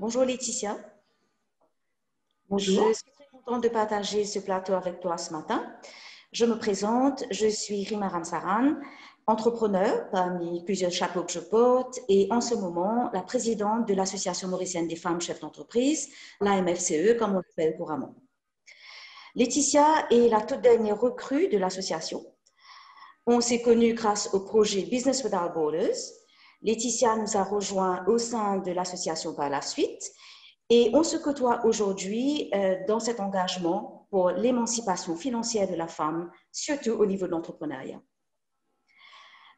Bonjour Laetitia, je Bonjour. suis très contente de partager ce plateau avec toi ce matin. Je me présente, je suis Rima Ramsaran, entrepreneur parmi plusieurs chapeaux que je porte et en ce moment la présidente de l'Association mauricienne des femmes chefs d'entreprise, l'AMFCE comme on l'appelle couramment. Laetitia est la toute dernière recrue de l'association. On s'est connus grâce au projet Business Without Borders. Laetitia nous a rejoints au sein de l'association par la suite et on se côtoie aujourd'hui dans cet engagement pour l'émancipation financière de la femme, surtout au niveau de l'entrepreneuriat.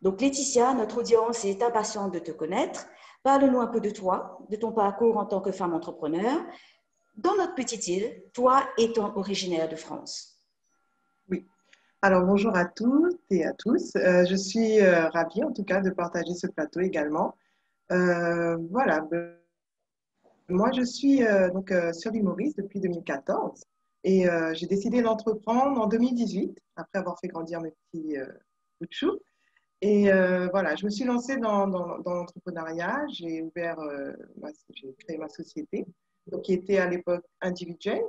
Donc Laetitia, notre audience est impatiente de te connaître. Parle-nous un peu de toi, de ton parcours en tant que femme entrepreneur dans notre petite île, toi étant originaire de France. Oui. Alors, bonjour à toutes et à tous. Je suis ravie, en tout cas, de partager ce plateau également. Voilà. Moi, je suis sur l'île Maurice depuis 2014 et j'ai décidé d'entreprendre en 2018, après avoir fait grandir mes petits bouts de chou. Et voilà, je me suis lancée dans l'entrepreneuriat. J'ai créé ma société, donc, qui était à l'époque individuelle.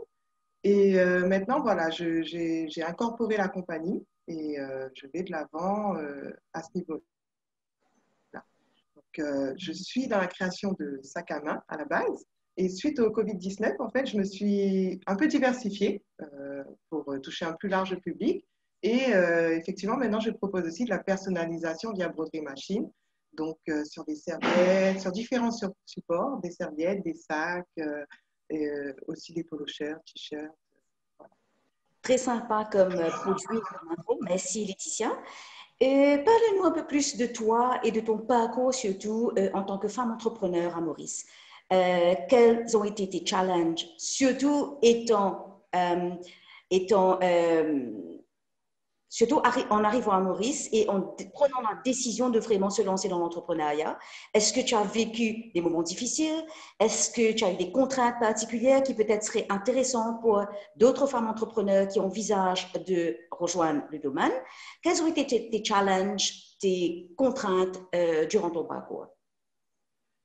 Et maintenant, voilà, j'ai incorporé la compagnie et je vais de l'avant à ce niveau-là. Donc, je suis dans la création de sacs à main à la base. Et suite au Covid-19, en fait, je me suis un peu diversifiée pour toucher un plus large public. Et effectivement, maintenant, je propose aussi de la personnalisation via Broderie Machine. Donc, sur des serviettes, sur différents supports, des serviettes, des sacs, et aussi des polo shirts, t-shirts. Très sympa comme produit, comme info. Merci Laetitia. Parle-nous un peu plus de toi et de ton parcours, surtout en tant que femme entrepreneur à Maurice. Quels ont été tes challenges, surtout étant surtout en arrivant à Maurice et en prenant la décision de vraiment se lancer dans l'entrepreneuriat. Est-ce que tu as vécu des moments difficiles? Est-ce que tu as eu des contraintes particulières qui peut-être seraient intéressantes pour d'autres femmes entrepreneurs qui envisagent de rejoindre le domaine? Quels ont été tes challenges, tes contraintes durant ton parcours?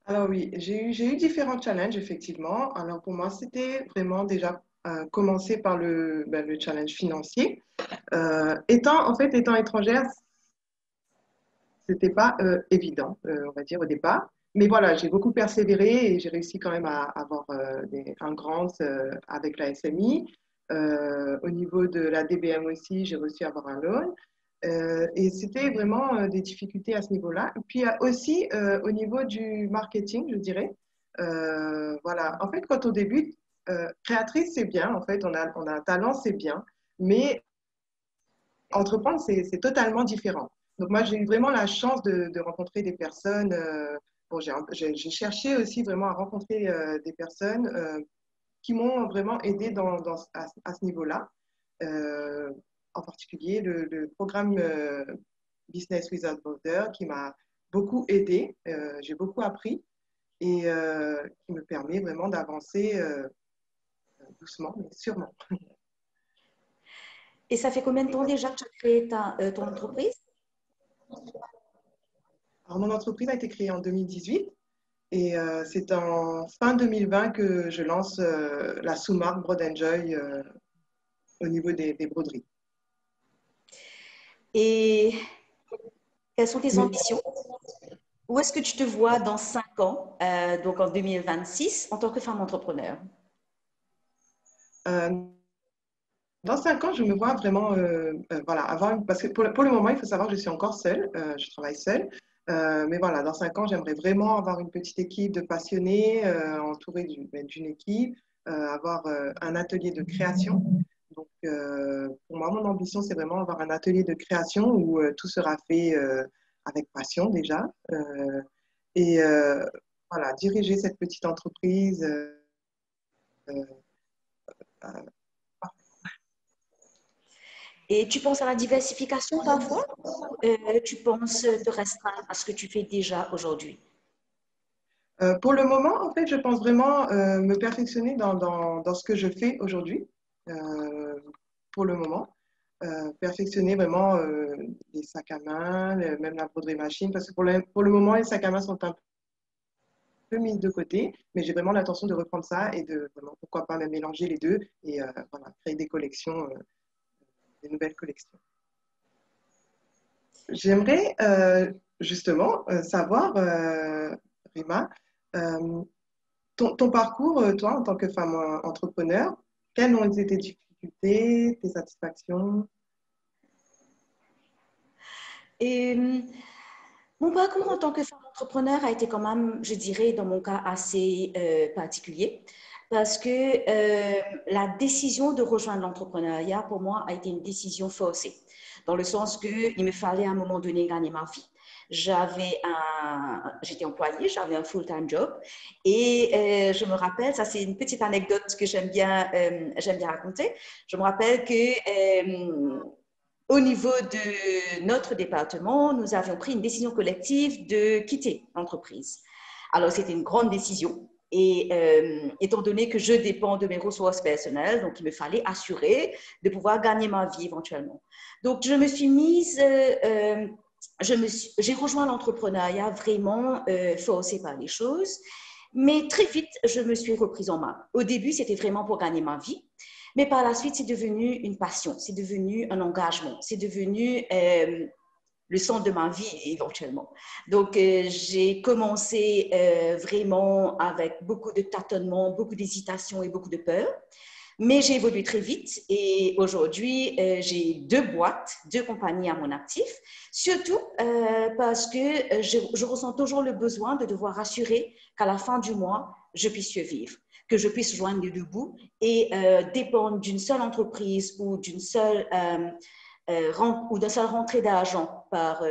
Alors oui, j'ai eu différents challenges, effectivement. Alors pour moi, c'était vraiment déjà commencer par le challenge financier. En fait, étant étrangère, c'était pas évident, on va dire, au départ. Mais voilà, j'ai beaucoup persévéré et j'ai réussi quand même à avoir un grant avec la SMI. Au niveau de la DBM aussi, j'ai réussi à avoir un loan. Et c'était vraiment des difficultés à ce niveau-là. Et puis aussi au niveau du marketing, je dirais. Voilà, en fait, quand on débute, créatrice, c'est bien. En fait, on a un talent, c'est bien. Mais entreprendre, c'est totalement différent. Donc moi, j'ai eu vraiment la chance de rencontrer des personnes. Bon, j'ai cherché aussi vraiment à rencontrer des personnes qui m'ont vraiment aidé à ce niveau-là. Euh, En particulier le programme Business Without Border qui m'a beaucoup aidé. J'ai beaucoup appris et qui me permet vraiment d'avancer doucement, mais sûrement. Et ça fait combien de temps déjà que tu as créé ton entreprise? Alors, mon entreprise a été créée en 2018. Et c'est en fin 2020 que je lance la sous-marque Broad Enjoy au niveau des broderies. Et quelles sont tes Mais ambitions? Où est-ce que tu te vois dans 5 ans, donc en 2026, en tant que femme entrepreneur? euh, dans 5 ans, je me vois vraiment, voilà, parce que pour le moment, il faut savoir que je suis encore seule, je travaille seule. Mais voilà, dans 5 ans, j'aimerais vraiment avoir une petite équipe de passionnés, entourée d'une équipe, avoir un atelier de création. Donc, pour moi, mon ambition, c'est vraiment avoir un atelier de création où tout sera fait avec passion déjà. Et voilà, diriger cette petite entreprise. Euh, Et tu penses à la diversification parfois ou tu penses te restreindre à ce que tu fais déjà aujourd'hui? pour le moment, en fait, je pense vraiment me perfectionner dans ce que je fais aujourd'hui. Euh, pour le moment, perfectionner vraiment les sacs à main, même la broderie machine, parce que pour le moment, les sacs à main sont un peu mis de côté, mais j'ai vraiment l'intention de reprendre ça et de vraiment, pourquoi pas, même mélanger les deux et voilà, créer des collections, des nouvelles collections. J'aimerais justement savoir, Rima, euh, ton parcours, toi, en tant que femme entrepreneur, quelles ont été tes difficultés, tes satisfactions? Et mon parcours en tant que femme entrepreneur a été quand même, je dirais, dans mon cas, assez particulier parce que la décision de rejoindre l'entrepreneuriat, pour moi, a été une décision forcée, dans le sens qu'il me fallait à un moment donné gagner ma vie. J'étais employée, j'avais un full-time job et je me rappelle, ça c'est une petite anecdote que j'aime bien raconter. Je me rappelle que au niveau de notre département, nous avions pris une décision collective de quitter l'entreprise. Alors, c'était une grande décision. Et étant donné que je dépends de mes ressources personnelles, donc il me fallait assurer de pouvoir gagner ma vie éventuellement. Donc, je me suis mise, j'ai rejoint l'entrepreneuriat vraiment forcé par les choses, mais très vite, je me suis reprise en main. Au début, c'était vraiment pour gagner ma vie. Mais par la suite, c'est devenu une passion, c'est devenu un engagement, c'est devenu le centre de ma vie éventuellement. Donc, j'ai commencé vraiment avec beaucoup de tâtonnements, beaucoup d'hésitations et beaucoup de peur. Mais j'ai évolué très vite et aujourd'hui, j'ai deux boîtes, deux compagnies à mon actif, surtout parce que je ressens toujours le besoin de devoir assurer qu'à la fin du mois, je puisse survivre, que je puisse joindre les deux bouts et dépendre d'une seule entreprise ou d'une seule, d'un seul rentrée d'argent par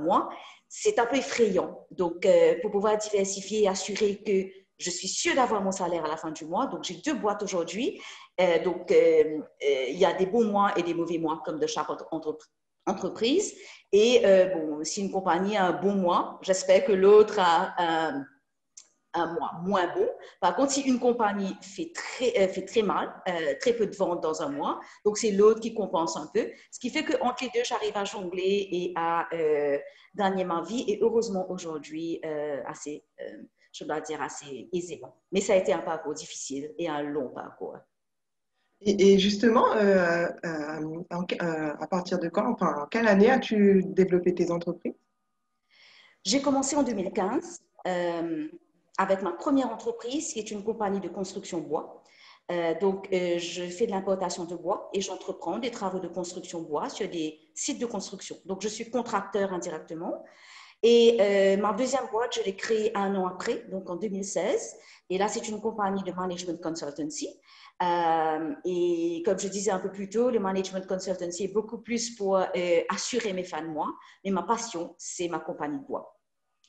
mois. C'est un peu effrayant. Donc, pour pouvoir diversifier et assurer que je suis sûre d'avoir mon salaire à la fin du mois. Donc, j'ai deux boîtes aujourd'hui. Il y a des bons mois et des mauvais mois, comme de chaque entreprise. Et bon, si une compagnie a un bon mois, j'espère que l'autre a un mois moins bon. Par contre, si une compagnie fait très mal, très peu de ventes dans un mois, donc c'est l'autre qui compense un peu. Ce qui fait qu'entre les deux, j'arrive à jongler et à gagner ma vie. Et heureusement, aujourd'hui, je dois dire, assez aisément. Mais ça a été un parcours difficile et un long parcours. Et justement, à partir de quand, enfin, en quelle année as-tu développé tes entreprises? J'ai commencé en 2015 avec ma première entreprise qui est une compagnie de construction bois. Je fais de l'importation de bois et j'entreprends des travaux de construction bois sur des sites de construction. Donc, je suis contracteur indirectement. Et ma deuxième boîte, je l'ai créée un an après, donc en 2016. Et là, c'est une compagnie de management consultancy. Et comme je disais un peu plus tôt, le management consultancy est beaucoup plus pour assurer mes fins de mois. Mais ma passion, c'est ma compagnie de bois.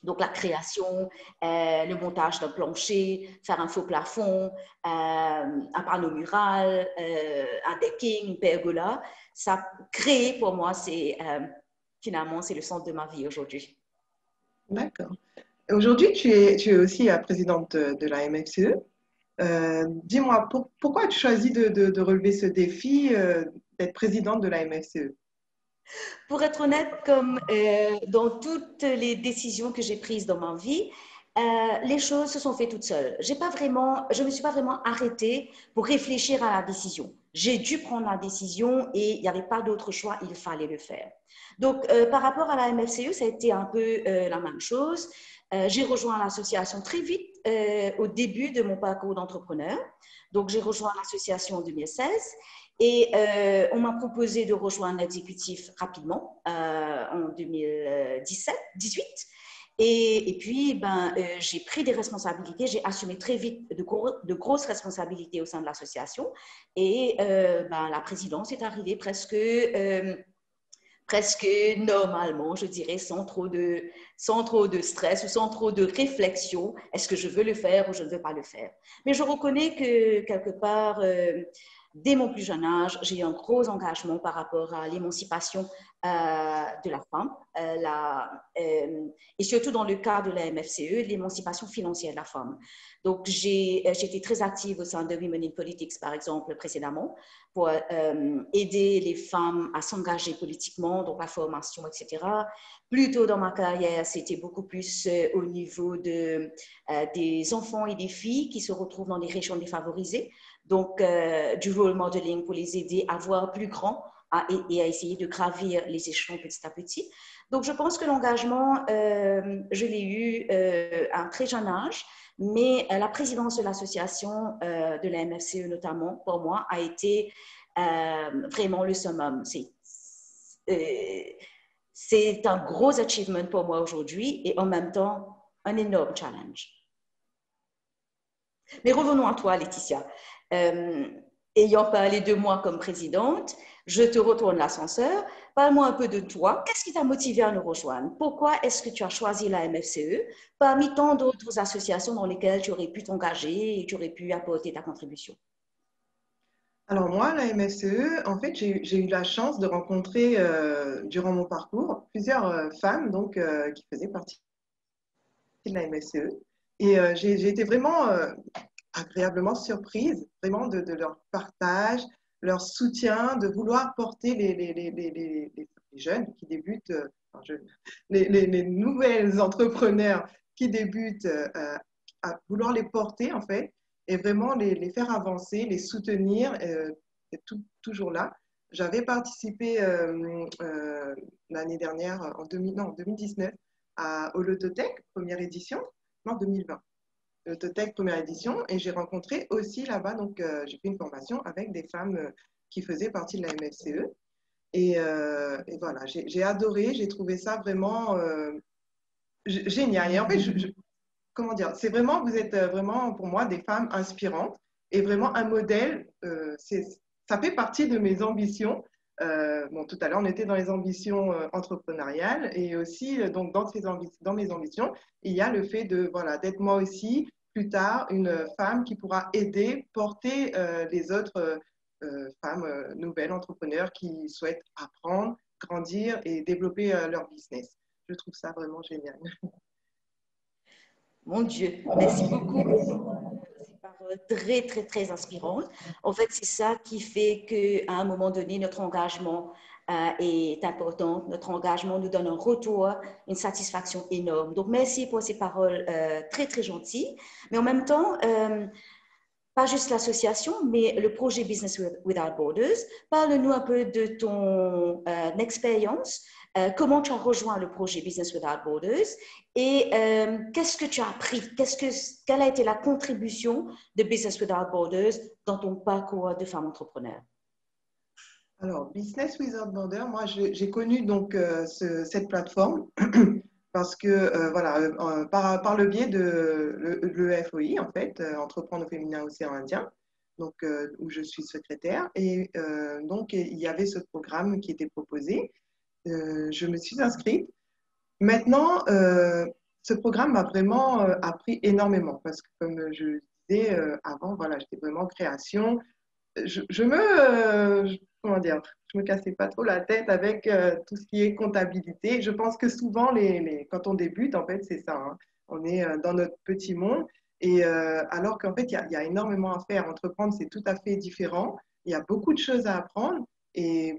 Donc, la création, le montage d'un plancher, faire un faux plafond, un panneau mural, un decking, une pergola. Ça, créer pour moi, finalement, c'est le centre de ma vie aujourd'hui. D'accord. Aujourd'hui, tu es aussi présidente de la MFCE. Dis-moi, pourquoi as-tu choisi de relever ce défi d'être présidente de la MFCE? Pour être honnête, comme dans toutes les décisions que j'ai prises dans ma vie, les choses se sont faites toutes seules. Je ne me suis pas vraiment arrêtée pour réfléchir à la décision. J'ai dû prendre la décision et il n'y avait pas d'autre choix, il fallait le faire. Donc, par rapport à la MFCE, ça a été un peu la même chose. J'ai rejoint l'association très vite au début de mon parcours d'entrepreneur. Donc, j'ai rejoint l'association en 2016 et on m'a proposé de rejoindre l'exécutif rapidement en 2017-18. Et puis, j'ai pris des responsabilités, j'ai assumé très vite de grosses responsabilités au sein de l'association. Et la présidence est arrivée presque normalement, je dirais, sans trop de stress ou sans trop de réflexion. Est-ce que je veux le faire ou je ne veux pas le faire? Mais je reconnais que quelque part, dès mon plus jeune âge, j'ai eu un gros engagement par rapport à l'émancipation de la femme, et surtout dans le cas de la MFCE, l'émancipation financière de la femme. Donc, j'étais très active au sein de Women in Politics, par exemple, précédemment, pour aider les femmes à s'engager politiquement, donc la formation, etc. Plus tôt dans ma carrière, c'était beaucoup plus au niveau des enfants et des filles qui se retrouvent dans les régions défavorisées. Donc, du role modeling pour les aider à voir plus grand et à essayer de gravir les échelons petit à petit. Donc, je pense que l'engagement, je l'ai eu à un très jeune âge, mais la présidence de l'association de la MFCE notamment, pour moi, a été vraiment le summum. C'est un gros achievement pour moi aujourd'hui et en même temps, un énorme challenge. Mais revenons à toi, Laetitia. Ayant parlé de moi comme présidente, je te retourne l'ascenseur. Parle-moi un peu de toi. Qu'est-ce qui t'a motivé à nous rejoindre? Pourquoi est-ce que tu as choisi la MFCE parmi tant d'autres associations dans lesquelles tu aurais pu t'engager et tu aurais pu apporter ta contribution? Alors moi, la MFCE, en fait, j'ai eu la chance de rencontrer durant mon parcours plusieurs femmes donc, qui faisaient partie de la MFCE. Et j'ai été vraiment agréablement surprise, vraiment de leur partage, leur soutien, de vouloir porter les jeunes qui débutent, les nouvelles entrepreneurs qui débutent, à vouloir les porter en fait, et vraiment les faire avancer, les soutenir, et toujours là. J'avais participé l'année dernière, en 2019, au Lototech, première édition, non, 2020. L'autotech première édition, et j'ai rencontré aussi là-bas, donc j'ai fait une formation avec des femmes qui faisaient partie de la MFCE. Et voilà, j'ai adoré, j'ai trouvé ça vraiment génial. Et en fait, comment dire, c'est vraiment, vous êtes vraiment pour moi des femmes inspirantes et vraiment un modèle. Ça fait partie de mes ambitions. Bon, tout à l'heure, on était dans les ambitions entrepreneuriales et aussi, donc, dans mes ambitions, il y a le fait de, voilà, d'être moi aussi, plus tard, une femme qui pourra aider, porter les autres femmes nouvelles entrepreneurs qui souhaitent apprendre, grandir et développer leur business. Je trouve ça vraiment génial. Mon Dieu, merci beaucoup pour ces paroles très, très, très inspirantes. En fait, c'est ça qui fait qu'à un moment donné, notre engagement est important. Notre engagement nous donne un retour, une satisfaction énorme. Donc, merci pour ces paroles très, très gentilles. Mais en même temps, pas juste l'association, mais le projet Business Without Borders. Parle-nous un peu de ton expérience, comment tu as rejoint le projet Business Without Borders et qu'est-ce que tu as appris, quelle a été la contribution de Business Without Borders dans ton parcours de femme entrepreneur? Alors, Business Without Border, moi, j'ai connu donc cette plateforme parce que, voilà, par le biais de l'EFOI, en fait, Entreprendre au féminin océan Indien, donc, où je suis secrétaire. Et donc, il y avait ce programme qui était proposé. Je me suis inscrite. Maintenant, ce programme m'a vraiment appris énormément parce que, comme je disais avant, voilà, j'étais vraiment en création. Comment dire, je me cassais pas trop la tête avec tout ce qui est comptabilité. Je pense que souvent, quand on débute, en fait, c'est ça, hein. On est dans notre petit monde. Et alors qu'en fait, il y a énormément à faire. Entreprendre, c'est tout à fait différent. Il y a beaucoup de choses à apprendre. Et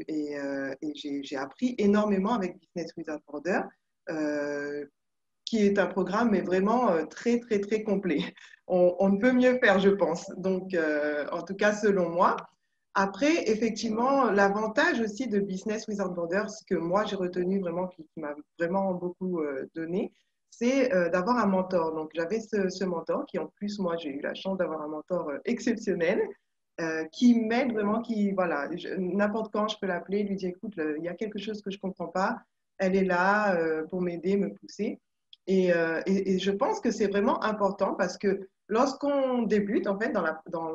j'ai appris énormément avec Business Without Border, euh, qui est un programme mais vraiment très, très, très complet. On ne peut mieux faire, je pense. Donc, en tout cas, selon moi. Après, effectivement, l'avantage aussi de Business Without Borders, ce que moi j'ai retenu vraiment, qui m'a vraiment beaucoup donné, c'est d'avoir un mentor. Donc, j'avais ce mentor qui, en plus, moi, j'ai eu la chance d'avoir un mentor exceptionnel qui m'aide vraiment, voilà, n'importe quand, je peux l'appeler, lui dire, écoute, il y a quelque chose que je ne comprends pas, elle est là pour m'aider, me pousser. Et je pense que c'est vraiment important parce que lorsqu'on débute, en fait, dans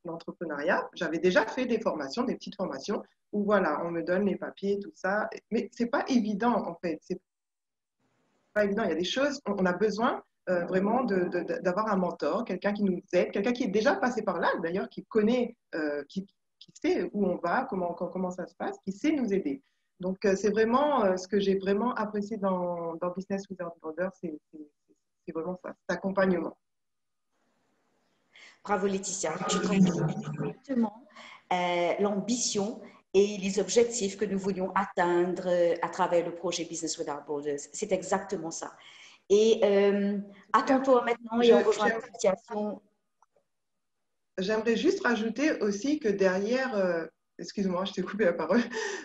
l'entrepreneuriat, j'avais déjà fait des formations, des petites formations, où voilà, on me donne les papiers, tout ça. Mais c'est pas évident, en fait. C'est pas évident. Il y a des choses, on a besoin vraiment d'avoir un mentor, quelqu'un qui nous aide, quelqu'un qui est déjà passé par là, d'ailleurs, qui connaît, qui sait où on va, comment ça se passe, qui sait nous aider. Donc, c'est vraiment ce que j'ai vraiment apprécié dans Business Without Borders, c'est vraiment ça, cet accompagnement. Bravo Laetitia, tu transmets exactement l'ambition et les objectifs que nous voulions atteindre à travers le projet Business Without Borders. C'est exactement ça. Et à ton tour maintenant, et on rejoint l'association. J'aimerais juste rajouter aussi que derrière, excuse-moi, je t'ai coupé la parole,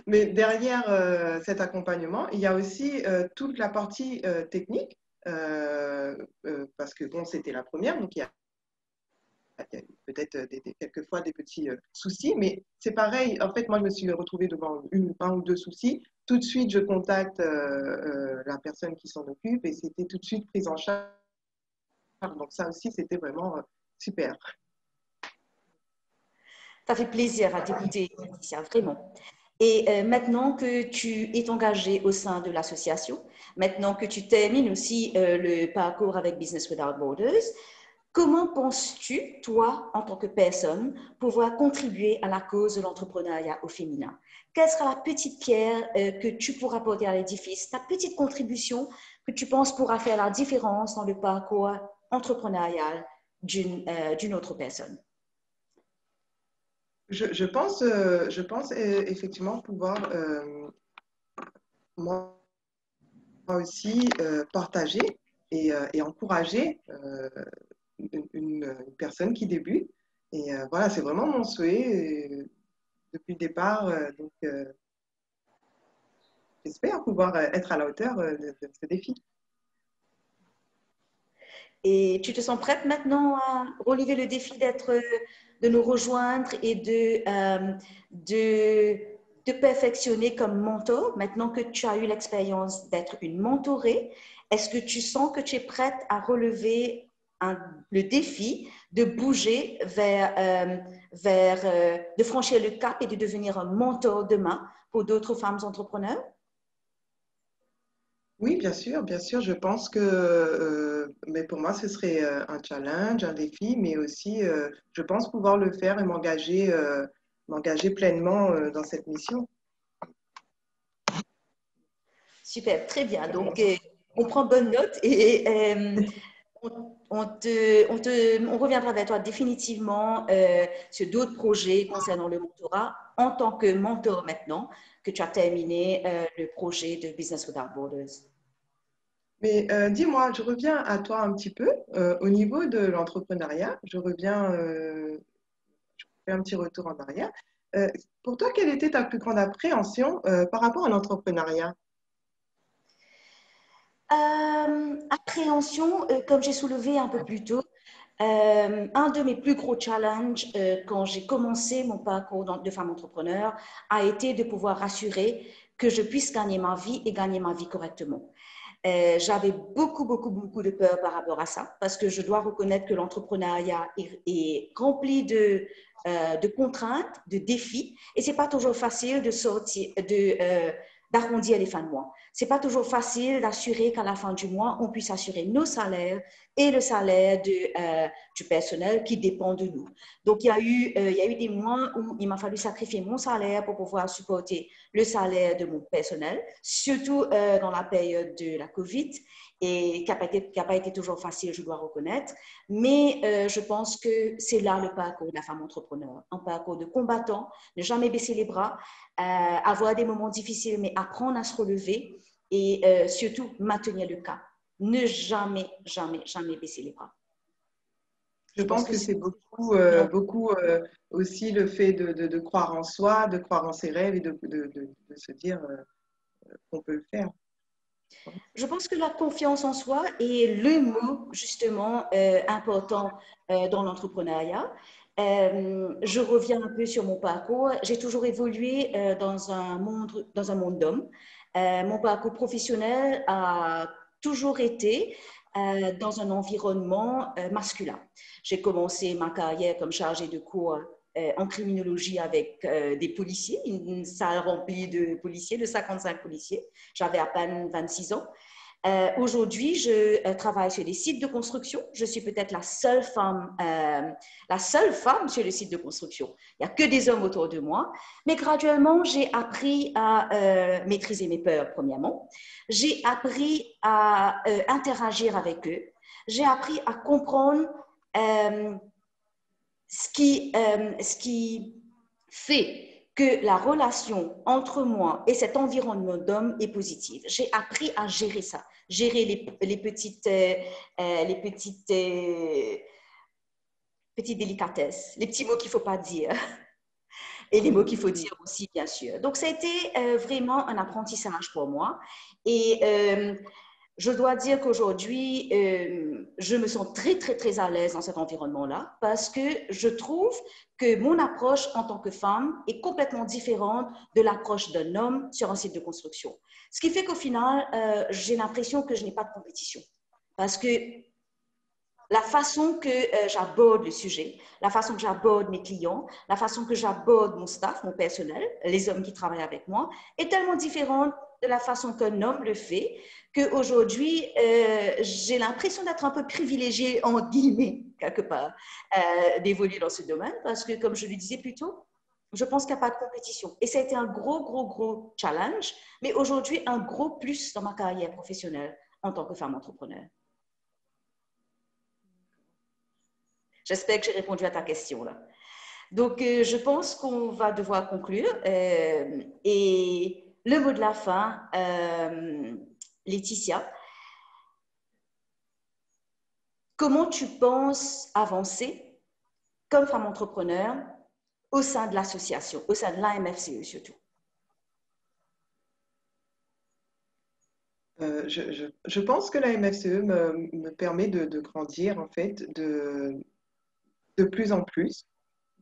mais derrière cet accompagnement, il y a aussi toute la partie technique, parce que bon, c'était la première, donc il y a peut-être quelquefois des petits soucis, mais c'est pareil. En fait, moi, je me suis retrouvée devant un ou deux soucis. Tout de suite, je contacte la personne qui s'en occupe et c'était tout de suite prise en charge. Donc ça aussi, c'était vraiment super. Ça fait plaisir à t'écouter, Laetitia, vraiment. Et maintenant que tu es engagé au sein de l'association, maintenant que tu termines aussi le parcours avec Business Without Borders, comment penses-tu, toi, en tant que personne, pouvoir contribuer à la cause de l'entrepreneuriat au féminin? Quelle sera la petite pierre que tu pourras apporter à l'édifice, ta petite contribution que tu penses pourra faire la différence dans le parcours entrepreneurial d'une autre personne? Je pense effectivement pouvoir, moi aussi, partager et encourager une personne qui débute. Et voilà, c'est vraiment mon souhait depuis le départ. Donc, j'espère pouvoir être à la hauteur de ce défi. Et tu te sens prête maintenant à relever le défi de nous rejoindre et de perfectionner comme mentor, maintenant que tu as eu l'expérience d'être une mentorée? Est-ce que tu sens que tu es prête à relever le défi de bouger de franchir le cap et de devenir un mentor demain pour d'autres femmes entrepreneurs? Oui, bien sûr, je pense que, mais pour moi, ce serait un challenge, un défi, mais aussi, je pense pouvoir le faire et m'engager pleinement dans cette mission. Super, très bien. Donc, on prend bonne note et on reviendra vers toi définitivement sur d'autres projets concernant le mentorat en tant que mentor maintenant que tu as terminé le projet de Business Without Borders. Mais dis-moi, je reviens à toi un petit peu au niveau de l'entrepreneuriat. Je fais un petit retour en arrière. Euh, pour toi, quelle était ta plus grande appréhension par rapport à l'entrepreneuriat? Appréhension, comme j'ai soulevé un peu plus tôt, un de mes plus gros challenges quand j'ai commencé mon parcours de femme entrepreneur a été de pouvoir assurer que je puisse gagner ma vie et gagner ma vie correctement. J'avais beaucoup de peur par rapport à ça parce que je dois reconnaître que l'entrepreneuriat est rempli de contraintes, de défis et c'est pas toujours facile de sortir, d'arrondir les fins de mois. C'est pas toujours facile d'assurer qu'à la fin du mois, on puisse assurer nos salaires et le salaire du personnel qui dépend de nous. Donc, il y a eu des mois où il m'a fallu sacrifier mon salaire pour pouvoir supporter le salaire de mon personnel, surtout dans la période de la COVID, et qui n'a pas été toujours facile, je dois reconnaître. Mais je pense que c'est là le parcours de la femme entrepreneur, un parcours de combattant, ne jamais baisser les bras, avoir des moments difficiles, mais apprendre à se relever et surtout maintenir le cap. Ne jamais baisser les bras. Je Je pense pense que que c'est c'est beaucoup aussi le fait de croire en soi, de croire en ses rêves et de se dire qu'on peut le faire. Je pense que la confiance en soi est le mot justement important dans l'entrepreneuriat. Je reviens un peu sur mon parcours. J'ai toujours évolué dans un monde d'hommes. Mon parcours professionnel a toujours été dans un environnement masculin. J'ai commencé ma carrière comme chargée de cours en criminologie avec des policiers, une salle remplie de policiers, de 55 policiers. J'avais à peine 26 ans. Aujourd'hui, je travaille sur des sites de construction. Je suis peut-être la seule femme sur le site de construction. Il n'y a que des hommes autour de moi. Mais graduellement, j'ai appris à maîtriser mes peurs, premièrement. J'ai appris à interagir avec eux. J'ai appris à comprendre ce qui fait que la relation entre moi et cet environnement d'hommes est positive. J'ai appris à gérer ça, gérer les petites délicatesses, les petits mots qu'il ne faut pas dire et les mots qu'il faut dire aussi, bien sûr. Donc, ça a été vraiment un apprentissage pour moi. Et je dois dire qu'aujourd'hui, je me sens très, très, très à l'aise dans cet environnement-là parce que je trouve que mon approche en tant que femme est complètement différente de l'approche d'un homme sur un site de construction. Ce qui fait qu'au final, j'ai l'impression que je n'ai pas de compétition parce que la façon que j'aborde le sujet, la façon que j'aborde mes clients, la façon que j'aborde mon staff, mon personnel, les hommes qui travaillent avec moi, est tellement différente de la façon qu'un homme le fait, qu'aujourd'hui, j'ai l'impression d'être un peu privilégiée, en guillemets, quelque part, d'évoluer dans ce domaine, parce que, comme je le disais plus tôt, je pense qu'il n'y a pas de compétition. Et ça a été un gros, gros, gros challenge, mais aujourd'hui, un gros plus dans ma carrière professionnelle en tant que femme entrepreneur. J'espère que j'ai répondu à ta question là. Donc, je pense qu'on va devoir conclure. Et le mot de la fin, Laetitia, comment tu penses avancer comme femme entrepreneur au sein de l'association, au sein de l'AMFCE surtout? Je pense que la MFCE me permet de grandir, en fait, de plus en plus.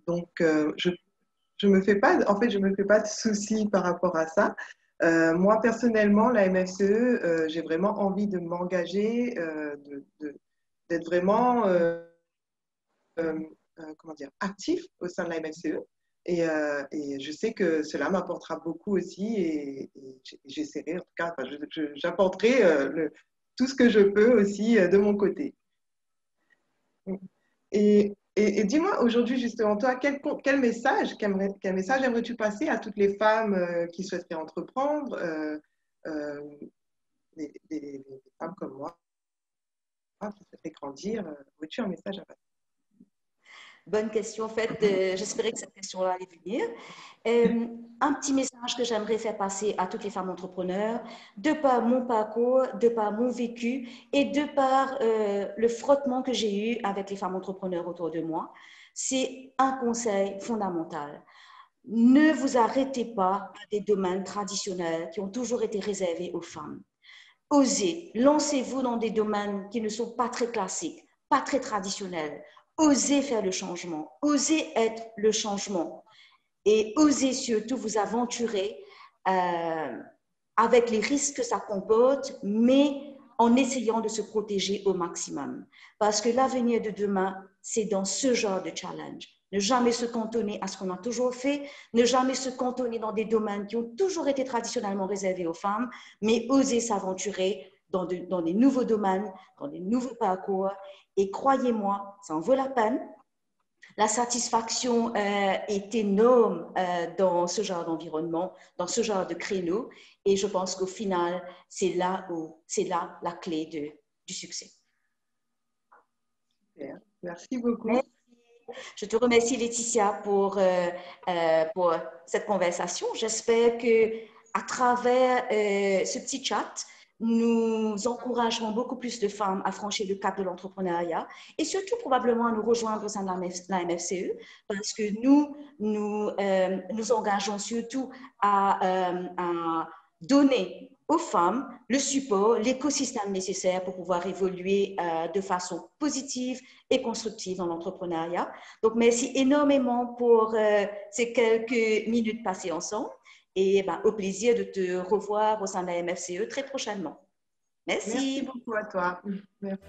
Donc, je me fais pas, en fait, je me fais pas de soucis par rapport à ça. Moi, personnellement, la MFCE, j'ai vraiment envie de m'engager, d'être vraiment, comment dire, actif au sein de la MFCE. Et je sais que cela m'apportera beaucoup aussi et j'essaierai, en tout cas, enfin, j'apporterai tout ce que je peux aussi de mon côté. Et dis-moi aujourd'hui, justement, toi, quel message aimerais-tu passer à toutes les femmes qui souhaiteraient entreprendre, des femmes comme moi, qui souhaiteraient grandir? Aurais-tu un message à passer? Bonne question. En fait, j'espérais que cette question-là allait venir. Un petit message que j'aimerais faire passer à toutes les femmes entrepreneurs, de par mon parcours, de par mon vécu et de par le frottement que j'ai eu avec les femmes entrepreneurs autour de moi, c'est un conseil fondamental. Ne vous arrêtez pas à des domaines traditionnels qui ont toujours été réservés aux femmes. Osez, lancez-vous dans des domaines qui ne sont pas très classiques, pas très traditionnels. Osez faire le changement, osez être le changement et osez surtout vous aventurer avec les risques que ça comporte, mais en essayant de se protéger au maximum. Parce que l'avenir de demain, c'est dans ce genre de challenge. Ne jamais se cantonner à ce qu'on a toujours fait, ne jamais se cantonner dans des domaines qui ont toujours été traditionnellement réservés aux femmes, mais oser s'aventurer dans des nouveaux domaines, dans des nouveaux parcours. Et croyez-moi, ça en vaut la peine. La satisfaction est énorme dans ce genre d'environnement, dans ce genre de créneau. Et je pense qu'au final, c'est là la clé du succès. Super. Merci beaucoup. Merci. Je te remercie, Laetitia, pour cette conversation. J'espère qu'à travers ce petit chat, nous encouragerons beaucoup plus de femmes à franchir le cap de l'entrepreneuriat et surtout probablement à nous rejoindre au sein de la MFCE parce que nous engageons surtout à donner aux femmes le support, l'écosystème nécessaire pour pouvoir évoluer de façon positive et constructive dans l'entrepreneuriat. Donc, merci énormément pour ces quelques minutes passées ensemble et au plaisir de te revoir au sein de la MFCE très prochainement. Merci. Merci beaucoup à toi. Merci.